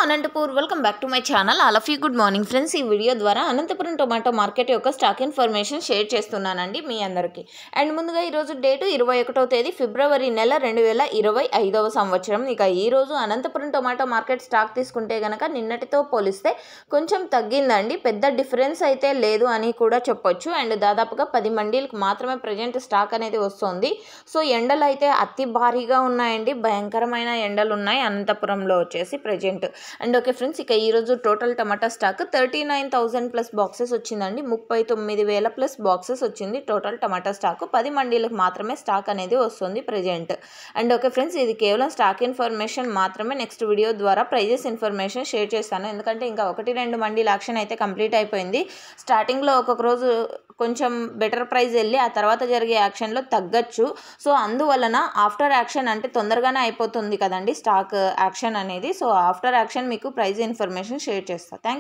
Anantapur welcome back to my channel. All of you good morning friends. ఈ video ద్వారా Anantapuram tomato market యొక్క stock information share చేస్తున్నానండి మీ అందరికీ. And ముందుగా ఈరోజు డేటు 21వ తేదీ ఫిబ్రవరి నెల 2025వ సంవత్సరం. ఇక ఈరోజు అనంతపురం టొమాటో మార్కెట్ స్టాక్ తీసుకుంటే కనుక నిన్నటితో పోలిస్తే కొంచెం తగ్గిందండి. పెద్ద డిఫరెన్స్ అయితే లేదు అని కూడా చెప్పొచ్చు. అండ్ దాదాపుగా 10 మండీలకు మాత్రమే ప్రజెంట్ స్టాక్ అనేది వస్తుంది. సో ఎండలు అయితే అతి భారీగా ఉన్నాయండి. భయంకరమైన ఎండలు ఉన్నాయి అనంతపురంలో వచ్చేసి ప్రజెంట్. అండ్ ఓకే ఫ్రెండ్స్, ఇక ఈరోజు టోటల్ టమాటా స్టాక్ 39,000 ప్లస్ బాక్సెస్ వచ్చిందండి. 39,000 ప్లస్ బాక్సెస్ వచ్చింది టోటల్ టమాటా స్టాక్. 10 మండీలకు మాత్రమే స్టాక్ అనేది వస్తుంది ప్రజెంట్. అండ్ ఓకే ఫ్రెండ్స్, ఇది కేవలం స్టాక్ ఇన్ఫర్మేషన్ మాత్రమే. నెక్స్ట్ వీడియో ద్వారా ప్రైజెస్ ఇన్ఫర్మేషన్ షేర్ చేస్తాను. ఎందుకంటే ఇంకా 1-2 మండీల యాక్షన్ అయితే కంప్లీట్ అయిపోయింది. స్టార్టింగ్లో ఒక్కొక్క రోజు కొంచెం బెటర్ ప్రైస్ వెళ్ళి ఆ తర్వాత జరిగే యాక్షన్లో తగ్గచ్చు. సో అందువలన ఆఫ్టర్ యాక్షన్ అంటే తొందరగానే అయిపోతుంది కదండి స్టాక్ యాక్షన్ అనేది. సో ఆఫ్టర్ యాక్షన్ మీకు ప్రైస్ ఇన్ఫర్మేషన్ షేర్ చేస్తాను. Thank you.